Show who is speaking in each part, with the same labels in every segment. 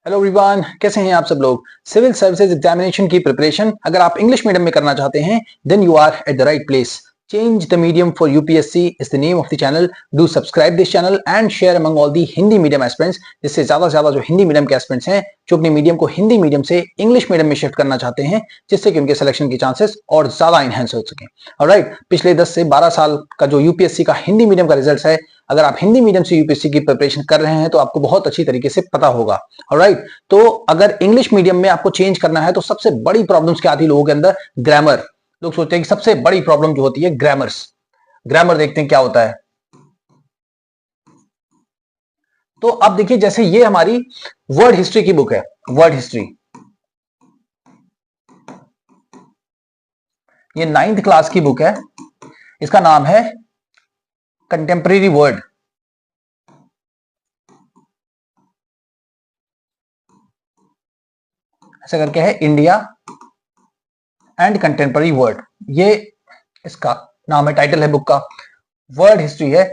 Speaker 1: Hello everyone, कैसे हैं आप सब लोग। सिविल सर्विसेज एग्जामिनेशन की प्रिपरेशन अगर आप इंग्लिश मीडियम में करना चाहते हैं then you are at the right place. Change the medium for UPSC is the name of the channel. Do subscribe this channel and share among all the Hindi medium aspirants, जिससे ज्यादा से ज्यादा जो Hindi medium के एस्पिरेंट्स हैं जो अपने medium को हिंदी मीडियम से इंग्लिश मीडियम में शिफ्ट करना चाहते हैं, जिससे कि उनके सिलेक्शन के चांसेस और ज्यादा इनहेंस हो सके। ऑलराइट, पिछले 10 से 12 साल का जो यूपीएससी का हिंदी मीडियम का रिजल्ट है, अगर आप हिंदी मीडियम से यूपीएससी की प्रिपरेशन कर रहे हैं तो आपको बहुत अच्छी तरीके से पता होगा। ऑलराइट, तो अगर इंग्लिश मीडियम में आपको चेंज करना है तो सबसे बड़ी प्रॉब्लम्स क्या आती है लोगों के अंदर? ग्रामर। लोग सोचते हैं कि सबसे बड़ी प्रॉब्लम जो होती है ग्रामर्स। ग्रामर देखते हैं क्या होता है। तो अब देखिए, जैसे ये हमारी वर्ड हिस्ट्री की बुक है, वर्ड हिस्ट्री, ये 9th क्लास की बुक है। इसका नाम है कंटेम्परेरी वर्ड। ऐसा करके है, इंडिया एंड कंटेम्परेरी वर्ड, ये इसका नाम है, टाइटल है बुक का। वर्ड हिस्ट्री है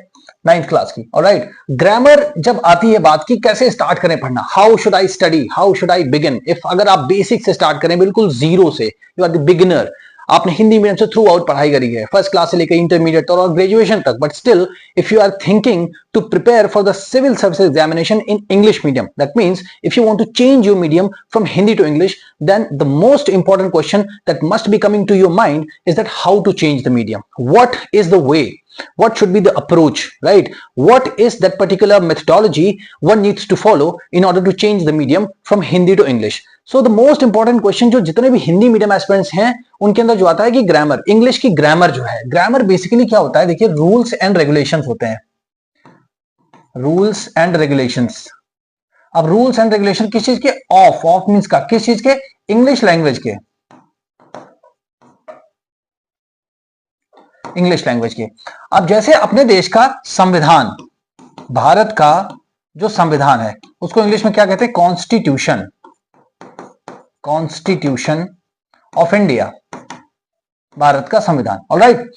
Speaker 1: 9th क्लास की। ऑलराइट, ग्रामर जब आती है बात की कैसे स्टार्ट करें पढ़ना, how should I study, how should I begin. If अगर आप बेसिक से स्टार्ट करें, बिल्कुल जीरो से, यू आर द बिगिनर। आपने हिंदी मीडियम से थ्रू आउट पढ़ाई करी है, फर्स्ट क्लास से लेकर इंटरमीडिएट और ग्रेजुएशन तक, but still if you are thinking to prepare for the civil services examination in English medium, that means if you want to change your medium from Hindi to English, then the most important question that must be coming to your mind is that how to change the medium. What is the way? What should be the approach, right? What is that particular methodology one needs to follow in order to change the medium from Hindi to English? So the most important question जो जितने भी Hindi medium aspirants हैं उनके अंदर जो आता है कि ग्रामर, इंग्लिश की ग्रामर जो है, ग्रामर बेसिकली क्या होता है? देखिए, रूल्स एंड रेगुलेशंस होते हैं, रूल्स एंड रेगुलेशंस। अब रूल्स एंड रेगुलेशन किस चीज के? ऑफ मींस का, किस चीज के? इंग्लिश लैंग्वेज के, इंग्लिश लैंग्वेज के। अब जैसे अपने देश का संविधान, भारत का जो संविधान है उसको इंग्लिश में क्या कहते हैं? Constitution, constitution of India, Bharat का संविधान। ऑलराइट,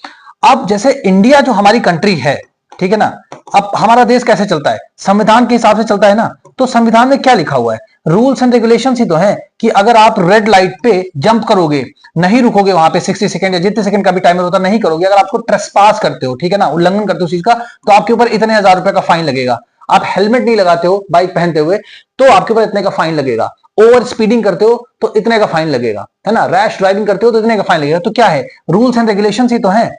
Speaker 1: अब जैसे इंडिया जो हमारी कंट्री है, ठीक है ना, अब हमारा देश कैसे चलता है? संविधान के हिसाब से चलता है ना। तो संविधान में क्या लिखा हुआ है? रूल्स एंड रेगुलेशंस ही तो है कि अगर आप रेड लाइट पे जंप करोगे, नहीं रुकोगे वहां पे 60 सेकंड या जितने सेकंड का भी टाइमर होता है, नहीं करोगे, अगर आपको ट्रेसपास करते हो, ठीक है ना, उल्लंघन करते हो उस चीज का, तो आपके ऊपर इतने 1000 रुपए का फाइन लगेगा। आप हेलमेट नहीं लगाते हो बाइक पहनते हुए तो आपके ऊपर इतने का फाइन लगेगा। ओवर स्पीडिंग करते हो तो इतने का फाइन लगेगा, है ना। रैश ड्राइविंग करते हो तो इतने का फाइन लगेगा। तो क्या है? रूल्स एंड रेगुलेशंस ही तो है।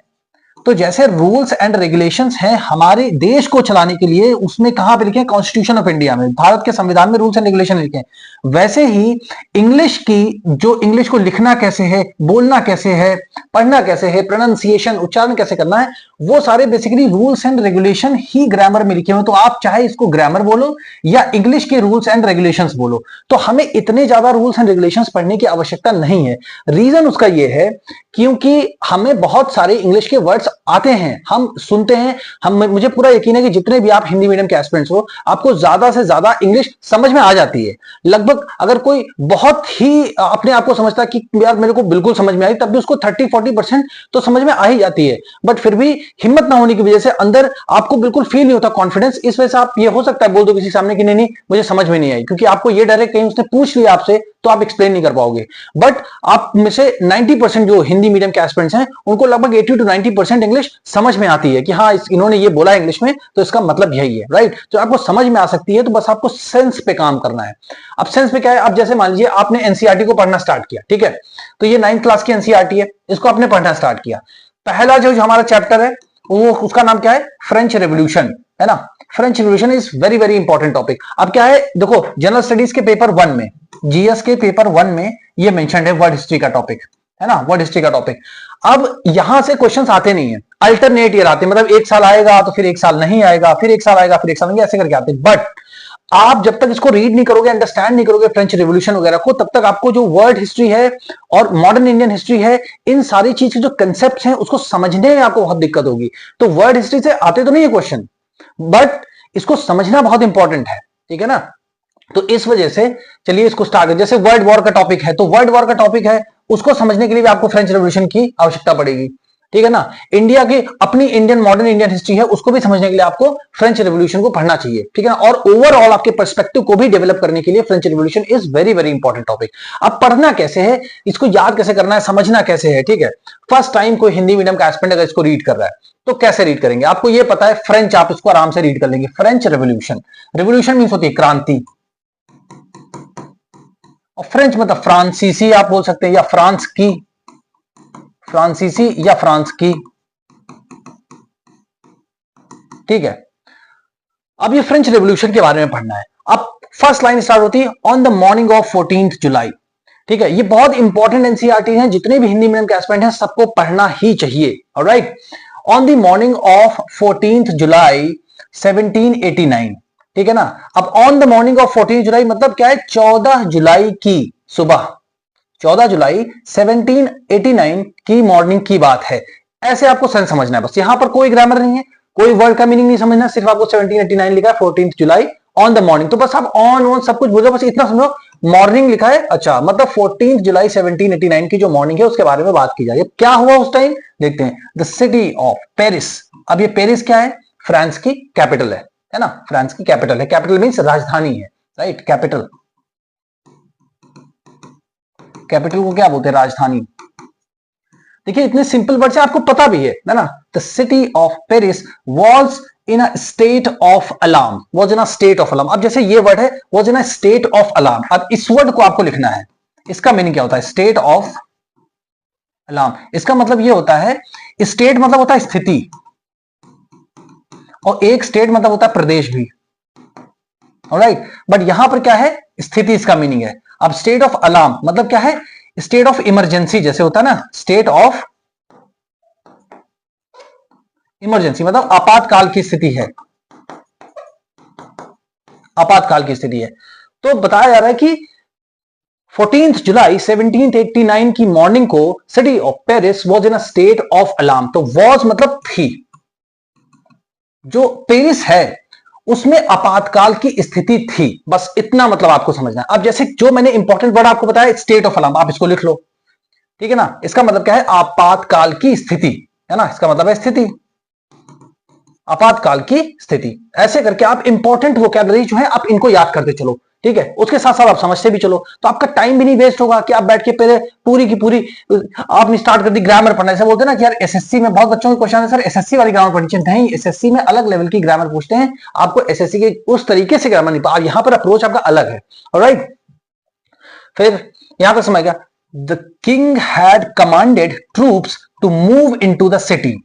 Speaker 1: तो जैसे रूल्स एंड रेगुलेशंस हैं हमारे देश को चलाने के लिए, उसमें कहां पे लिखे हैं? कॉन्स्टिट्यूशन ऑफ इंडिया में, भारत के संविधान में रूल्स एंड रेगुलेशन लिखे हैं। वैसे ही इंग्लिश की, जो इंग्लिश को लिखना कैसे है, बोलना कैसे है, पढ़ना कैसे है, प्रोनाउंसिएशन, उच्चारण कैसे करना है, वो सारे basically rules and regulation he grammar में लिखे हुए। तो आप चाहे इसको ग्रामर बोलो या इंग्लिश के रूल्स एंड रेगुलेशंस बोलो, तो हमें इतने ज्यादा रूल्स एंड रेगुलेशंस पढ़ने की आवश्यकता नहीं है। रीजन उसका यह है क्योंकि हमें बहुत सारे इंग्लिश के वर्ड्स आते हैं, हम सुनते हैं, मुझे पूरा यकीन है कि जितने भी आप हिंदी मीडियम के एस्पिरेंट्स हो, आपको ज्यादा से ज्यादा इंग्लिश समझ में आ जाती है। लगभग अगर कोई बहुत ही अपने आप को समझता है कि यार मेरे को बिल्कुल समझ में आई, तब भी उसको 30-40% तो समझ में आ ही जाती है। बट फिर भी हिम्मत ना होने की वजह से अंदर आपको बिल्कुल फील नहीं होता कॉन्फिडेंस। इस वजह से आप ये हो सकता है बोल दो किसी सामने कि नहीं मुझे समझ में नहीं आई, क्योंकि आपको ये डर है कहीं उसने पूछ लिया आपसे तो आप एक्सप्लेन नहीं कर पाओगे। बट आप में से 90% जो हिंदी मीडियम के एस्पिरेंट्स हैं उनको लगभग 80 to 90% इंग्लिश समझ में आती है कि हाँ इन्होंने ये बोला इंग्लिश में तो इसका मतलब यही है, राइट। तो आपको समझ में आ सकती है, तो बस आपको सेंस पे काम करना है। अब सेंस पे क्या है? अब जैसे मान लीजिए आपने एनसीईआरटी को पढ़ना स्टार्ट किया, ठीक है, तो ये 9th क्लास की एनसीईआरटी है, इसको आपने पढ़ना स्टार्ट किया। पहला जो हमारा चैप्टर है वो उसका नाम क्या है? फ्रेंच रेवोल्यूशन, है ना। French revolution is very very important topic. अब क्या है, देखो जनरल स्टडीज के पेपर 1 में, जीएस के पेपर 1 में ये मेंशन्ड है, वर्ड हिस्ट्री का टॉपिक, है ना, वर्ड हिस्ट्री का टॉपिक। अब यहां से क्वेश्चंस आते नहीं है, अल्टरनेट ईयर आते हैं, मतलब एक साल आएगा तो फिर एक साल नहीं आएगा, फिर एक साल आएगा फिर एक साल नहीं, ऐसे करके आते हैं। बट आप जब तक इसको रीड नहीं करोगे, अंडरस्टैंड नहीं करोगे फ्रेंच रेवोल्यूशन वगैरह को, तब तक आपको जो वर्ल्ड हिस्ट्री है और मॉडर्न इंडियन हिस्ट्री है, इन सारी चीज के जो कंसेप्ट हैं उसको समझने में आपको बहुत दिक्कत होगी। तो वर्ल्ड हिस्ट्री से आते तो नहीं है क्वेश्चन, बट इसको समझना बहुत इंपॉर्टेंट है, ठीक है ना। तो इस वजह से चलिए इसको स्टार्ट, जैसे वर्ल्ड वॉर का टॉपिक है, तो वर्ल्ड वॉर का टॉपिक है, उसको समझने के लिए भी आपको फ्रेंच रेवोल्यूशन की आवश्यकता पड़ेगी। ठीक है ना। इंडिया की अपनी इंडियन मॉडर्न इंडियन हिस्ट्री है, उसको भी समझने के लिए आपको फ्रेंच रेवोल्यूशन को पढ़ना चाहिए, ठीक है ना। और ओवरऑल आपके पर्सपेक्टिव को भी डेवलप करने के लिए French revolution is very very important topic. अब पढ़ना कैसे है, इसको याद कैसे करना है, समझना कैसे है, ठीक है। फर्स्ट टाइम कोई हिंदी मीडियम का एस्पिरेंट अगर इसको रीड कर रहा है तो कैसे रीड करेंगे, आपको ये पता है फ्रेंच, आप इसको आराम से रीड कर लेंगे। फ्रेंच रेवोल्यूशन, रेवोल्यूशन मींस होती है क्रांति, और फ्रेंच मतलब फ्रांसीसी आप बोल सकते हैं, या फ्रांस की, फ्रांसीसी या फ्रांस की, ठीक है। अब ये फ्रेंच रेवोल्यूशन के बारे में पढ़ना है। अब फर्स्ट लाइन स्टार्ट होती है on the morning of 14th जुलाई, ठीक है। ये बहुत इंपॉर्टेंट एनसीईआरटी है, जितने भी हिंदी मीडियम के एस्पिरेंट हैं सबको पढ़ना ही चाहिए, alright. On the morning of 14th जुलाई 1789, ठीक है ना। अब ऑन द मॉर्निंग ऑफ 14 जुलाई मतलब क्या है, 14 जुलाई की सुबह, 14 जुलाई 1789 की मॉर्निंग की बात है। ऐसे आपको सेंस समझना है बस, यहां पर कोई ग्रामर नहीं है, कोई वर्ड का मीनिंग नहीं समझना, सिर्फ आपको 1789 लिखा है 14th July on the morning, तो बस आप ऑन सब कुछ बोलो, बस इतना समझो मॉर्निंग लिखा है, अच्छा मतलब 14th जुलाई 1789 की जो मॉर्निंग है उसके बारे में बात की जाए। क्या हुआ उस टाइम देखते हैं। द सिटी ऑफ पेरिस, अब ये पेरिस क्या है, फ्रांस की कैपिटल है ना, फ्रांस की कैपिटल है, कैपिटल मींस राजधानी है, राइट। कैपिटल, कैपिटल को क्या बोलते हैं, राजधानी। देखिए इतने सिंपल वर्ड से आपको पता भी है ना। The city of Paris was in a state of alarm, was in a state of alarm. अब जैसे ये वर्ड है was in a state of alarm, अब इस वर्ड को आपको लिखना है, इसका मीनिंग क्या होता है, स्टेट ऑफ अलार्म। इसका मतलब ये होता है, स्टेट मतलब होता है स्थिति, और एक स्टेट मतलब होता है प्रदेश भी, ऑलराइट। बट यहां पर क्या है, स्थिति इसका मीनिंग है। अब स्टेट ऑफ अलार्म मतलब क्या है, स्टेट ऑफ इमरजेंसी जैसे होता है ना, स्टेट ऑफ इमरजेंसी मतलब आपातकाल की स्थिति है, आपातकाल की स्थिति है। तो बताया जा रहा है कि 14th जुलाई 1789 की मॉर्निंग को city of Paris was in a state of alarm. तो वॉज मतलब थी, जो पेरिस है उसमें आपातकाल की स्थिति थी, बस इतना मतलब आपको समझना है। अब जैसे जो मैंने इंपॉर्टेंट वर्ड आपको बताया स्टेट ऑफ अलार्म, आप इसको लिख लो, ठीक है ना। इसका मतलब क्या है, आपातकाल की स्थिति, है ना, इसका मतलब है स्थिति, आपातकाल की स्थिति। ऐसे करके आप इंपॉर्टेंट वोकैबुलरी जो है आप इनको याद करते चलो, ठीक है। उसके साथ साथ आप समझते भी चलो, तो आपका टाइम भी नहीं वेस्ट होगा कि आप बैठ के पहले पूरी की पूरी आपने स्टार्ट कर दी ग्रामर पढ़ना। ऐसे बोलते हैं ना कि यार एसएससी में बहुत बच्चों के क्वेश्चन है सर एसएससी वाली ग्रामर पढ़नी चाहिए, नहीं, एसएससी में अलग लेवल की ग्रामर पूछते हैं, आपको एसएससी के उस तरीके से ग्रामर नहीं, आप यहां पर अप्रोच आपका अलग है, ऑलराइट। फिर यहां तक समझ गया, the king had commanded troops to move into the city.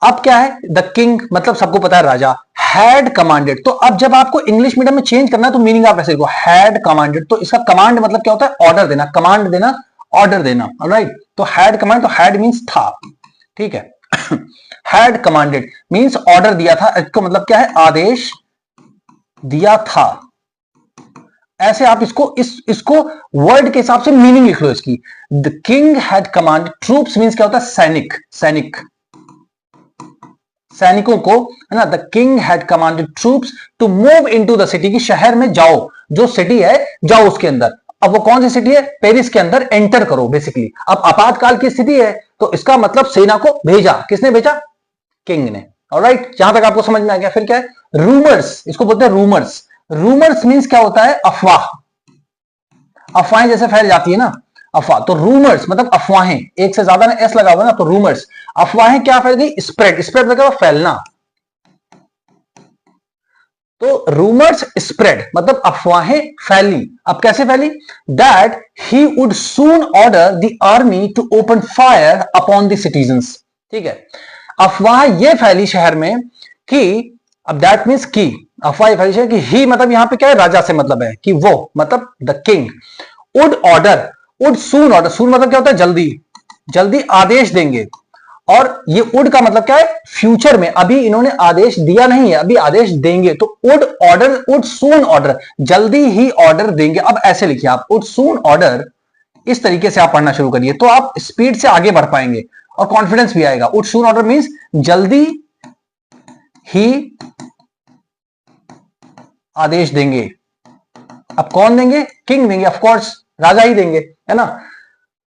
Speaker 1: अब क्या है, द किंग मतलब सबको पता है राजा, हैड कमांडेड, तो अब जब आपको इंग्लिश मीडियम में चेंज करना है तो मीनिंग आप ऐसे लिखो, हैड कमांडेड। तो इसका कमांड मतलब क्या होता है, ऑर्डर देना, कमांड देना, ऑर्डर देना, ऑलराइट। तो हैड कमांड, तो हैड मींस था, ठीक है। हैड कमांडेड मींस ऑर्डर दिया था, इसको मतलब क्या है, आदेश दिया था। ऐसे आप इसको वर्ड के हिसाब से मीनिंग लिख लो इसकी। The king had command troops means क्या होता है, सैनिक, सैनिक, सैनिकों को, है ना। The king had commanded troops to move into the city, की शहर में जाओ, जो सिटी है जाओ उसके अंदर। अब वो कौन सी सिटी है, पेरिस के अंदर एंटर करो बेसिकली। अब आपातकाल की स्थिति है तो इसका मतलब सेना को भेजा, किसने भेजा, किंग ने, ऑलराइट। जहां तक आपको समझ में आ गया। फिर क्या है, रूमर्स, इसको बोलते हैं रूमर्स। रूमर्स मींस क्या होता है, अफवाह, अफवाहें जैसे फैल जाती है ना, अफवाह। तो रूमर्स मतलब अफवाहें, एक से ज्यादा ना एस लगा हुआ ना, तो रूमर्स, अफवाहें क्या फैल गई, स्प्रेड, स्प्रेड मतलब फैलना। तो रूमर्स स्प्रेड मतलब अफवाहें फैली। अब कैसे फैली, that he would soon order the army to open fire upon the citizens, ठीक है। अफवाह ये फैली शहर में कि, अब दैट मीन्स की, अफवाह फैली शहर कि ही मतलब यहां पे क्या है, राजा से मतलब है, कि वो मतलब the king would order, would soon order, soon मतलब क्या होता है, जल्दी, जल्दी आदेश देंगे। और ये वुड का मतलब क्या है, फ्यूचर में, अभी इन्होंने आदेश दिया नहीं है, अभी आदेश देंगे। तो would order, would soon order, जल्दी ही ऑर्डर देंगे। अब ऐसे लिखिए आप, वुड सून ऑर्डर, इस तरीके से आप पढ़ना शुरू करिए तो आप स्पीड से आगे बढ़ पाएंगे और कॉन्फिडेंस भी आएगा। वुड सून ऑर्डर मींस जल्दी ही आदेश देंगे। अब कौन देंगे, किंग देंगे, ऑफ कोर्स राजा ही देंगे, है ना।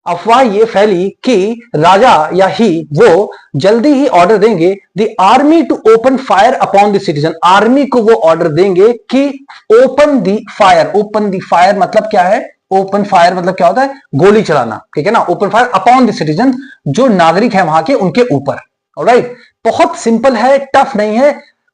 Speaker 1: अफवाह ये फैली कि राजा या ही वो जल्दी ही ऑर्डर देंगे the army to open fire upon the citizen, army को वो ऑर्डर देंगे कि open the fire, open the fire मतलब क्या है, ओपन फायर मतलब क्या होता है, गोली चलाना, ठीक है ना, open fire upon the citizen, जो नागरिक है वहां के उनके ऊपर। ऑलराइट, बहुत सिंपल है, टफ नहीं है,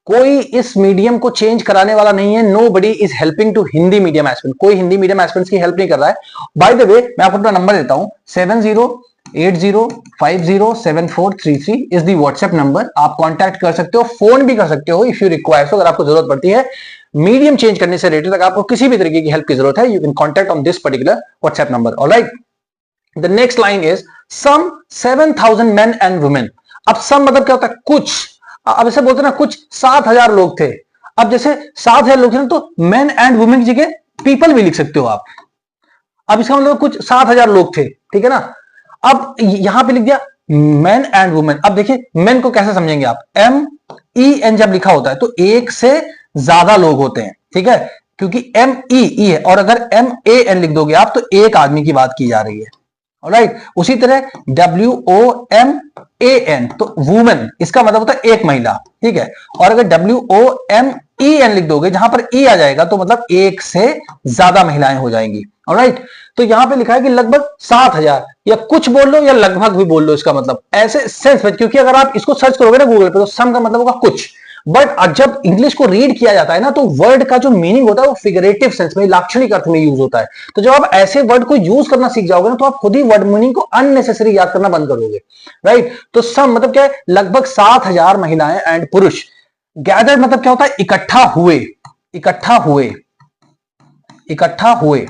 Speaker 1: कोई इस मीडियम को चेंज कराने वाला नहीं है, nobody is helping to Hindi medium aspirant, कोई हिंदी मीडियम एस्पिरेंट्स की हेल्प नहीं कर रहा है। बाय द वे मैं आपको अपना नंबर देता हूं, 7080507433 इज दी व्हाट्सएप नंबर, आप कांटेक्ट कर सकते हो, फोन भी कर सकते हो इफ यू रिक्वायर, अगर आपको जरूरत पड़ती है मीडियम चेंज करने से रिलेटेड, अगर आपको किसी भी तरीके की हेल्प की जरूरत है, you can contact on this particular WhatsApp number. Alright, the next line is some 7000 men and women. अब सम मतलब क्या होता है, कुछ, अब ऐसे बोलते हैं ना, कुछ 7000 लोग थे, अब जैसे 7000 लोग थे ना, तो मेन एंड वुमेन की जगह पीपल भी लिख सकते हो आप। अब इसका मतलब कुछ 7000 लोग थे, ठीक है ना, अब यहां पे लिख दिया मेन एंड वुमेन। अब देखिए मेन को कैसे समझेंगे आप, MEN जब लिखा होता है तो एक से ज्यादा लोग होते हैं, ठीक है, क्योंकि MEE है, और अगर MAN लिख दोगे आप तो एक आदमी की बात की जा रही है। ऑलराइट, उसी तरह WOMAN तो वुमेन, इसका मतलब होता है एक महिला, ठीक है, और अगर WOMEN लिख दोगे जहां पर E आ जाएगा तो मतलब एक से ज्यादा महिलाएं हो जाएंगी। ऑलराइट, तो यहां पे लिखा है कि लगभग 7000, या कुछ बोल लो या लगभग भी बोल लो, इसका मतलब ऐसे सेंस में, क्योंकि अगर आप इसको सर्च करोगे ना गूगल पे तो सम का मतलब होगा कुछ, बट जब इंग्लिश को रीड किया जाता है ना तो वर्ड का जो मीनिंग होता है वो फिगरेटिव सेंस में, लाक्षणिक अर्थ में यूज होता है। तो जब आप ऐसे वर्ड को यूज करना सीख जाओगे ना तो आप खुद ही वर्ड मीनिंग को अननेसेसरी याद करना बंद करोगे। राइट, तो सम मतलब क्या है, लगभग 7000 महिलाएं एंड पुरुष। गैदर्ड मतलब क्या होता है, इकट्ठा हुए, इकट्ठा हुए, इकट्ठा हुए।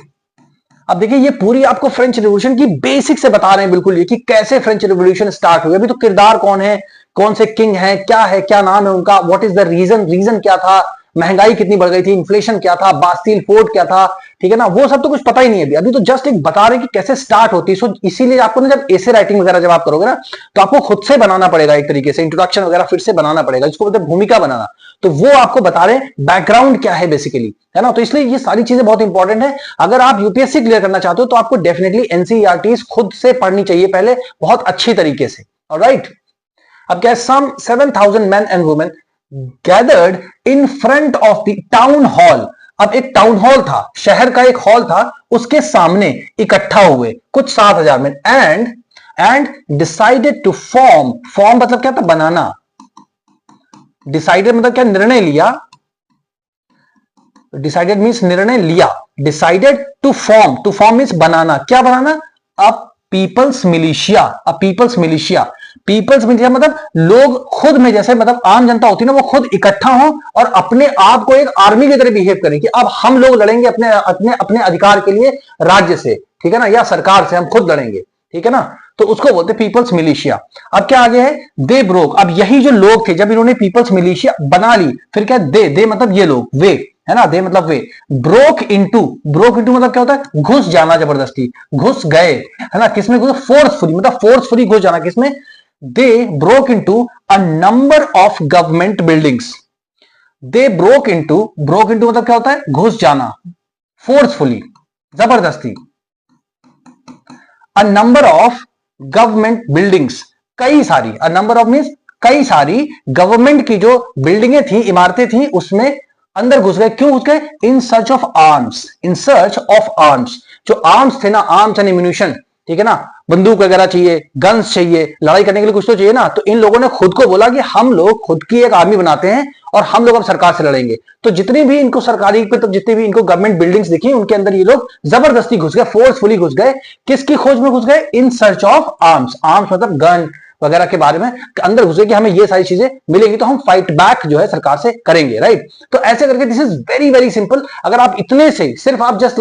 Speaker 1: अब देखिए ये पूरी आपको फ्रेंच रिवॉल्यूशन की बेसिक से बता रहे हैं बिल्कुल, ये कि कैसे फ्रेंच रिवॉल्यूशन स्टार्ट हुई। अभी तो किरदार कौन है, कौन से किंग है, क्या है, क्या नाम है उनका, what is the reason, reason क्या था, महंगाई कितनी बढ़ गई थी, इन्फ्लेशन क्या था, बास्टील फोर्ट क्या था, ठीक है ना, वो सब तो कुछ पता ही नहीं है अभी। अभी तो जस्ट एक बता रहे हैं कि कैसे स्टार्ट होती है। सो इसीलिए आपको ना जब एसे राइटिंग वगैरह जब आप करोगे ना तो आपको खुद से बनाना पड़ेगा, एक तरीके से इंट्रोडक्शन वगैरह फिर से बनाना पड़ेगा, जिसको बोलते हैं भूमिका बनाना। तो वो आपको बता रहे हैं बैकग्राउंड क्या है बेसिकली, है ना। तो इसलिए ये सारी चीजें बहुत इंपॉर्टेंट है। अगर आप यूपीएससी क्लियर करना चाहते हो तो आपको डेफिनेटली एनसीईआरटी खुद से पढ़नी चाहिए पहले, बहुत अच्छी तरीके से। ऑलराइट, अब क्या है, सम 7000 men and women gathered in front of the town hall। अब एक टाउन हॉल था, शहर का एक हॉल था, उसके सामने इकट्ठा हुए कुछ 7000 में, and decided to form, form मतलब क्या था, बनाना, डिसाइडेड मतलब क्या, निर्णय लिया, डिसाइडेड मीन्स निर्णय लिया, डिसाइडेड टू फॉर्म मीन्स बनाना, क्या बनाना, अब पीपल्स मिलिशिया, अब पीपल्स मिलिशिया, पीपल्स मिलिशिया मतलब लोग खुद में, जैसे मतलब आम जनता होती है ना, वो खुद इकट्ठा हो और अपने आप को एक आर्मी की तरह बिहेव करें कि अब हम लोग लड़ेंगे अपने अपने अपने अधिकार के लिए राज्य से, ठीक है ना, या सरकार से हम खुद लड़ेंगे, ठीक है ना। तो उसको बोलते पीपल्स मिलिशिया। अब क्या आगे है, दे ब्रोक, अब यही जो लोग थे जब इन्होंने पीपल्स मिलिशिया बना ली, फिर क्या, दे मतलब ये लोग, वे, है ना, दे मतलब वे, ब्रोक इनटू मतलब क्या होता है, घुस जाना, जबरदस्ती घुस गए, है ना, किसमें घुस, फोर्सफुली मतलब फोर्सफुली घुस जाना, किसमें, they broke into a number of government buildings, they broke into मतलब क्या होता है, घुस जाना, फोर्सफुली जबरदस्ती, a number of government buildings, कई सारी, अ नंबर ऑफ मींस कई सारी गवर्नमेंट की जो बिल्डिंगें थी, इमारतें थी, उसमें अंदर घुस गए। क्यों घुस गए, in search of arms, in search of arms, जो आर्म्स थे ना, आर्म्स एंड एम्यूनिशन, ठीक है ना, बंदूक वगैरह चाहिए, गन्स चाहिए, लड़ाई करने के लिए कुछ तो चाहिए ना। तो इन लोगों ने खुद को बोला कि हम लोग खुद की एक आर्मी बनाते हैं और हम लोग अब सरकार से लड़ेंगे। तो जितनी भी इनको सरकारी, तो जितनी भी इनको गवर्नमेंट बिल्डिंग्स दिखी, उनके अंदर ये लोग जबरदस्ती घुस गए, फोर्सफुली घुस गए। किसकी खोज में घुस गए, in search of arms, arms मतलब गन वगैरह के बारे में अंदर घुसे कि हमें ये सारी चीजें मिलेंगी तो हम फाइट बैक जो है सरकार से करेंगे। राइट, तो ऐसे करके this is very very simple. अगर आप इतने से सिर्फ आप just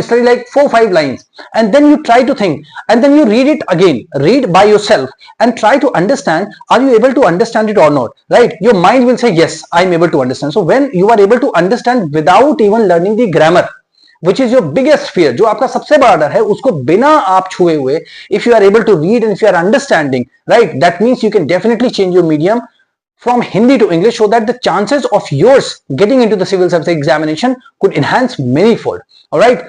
Speaker 1: study like 4-5 lines and then you try to think and then you read it again, read by yourself and try to understand, are you able to understand it और not. Right, your mind will say yes I am able to understand. So when you are able to understand without even learning the grammar, which is your biggest fear, जो आपका सबसे बड़ा डर है, उसको बिना आप छुए हुए, if you are able to read and if you are understanding, right, that means you can definitely change your medium from Hindi to English so that the chances of yours getting into the civil service examination could enhance manyfold. All right.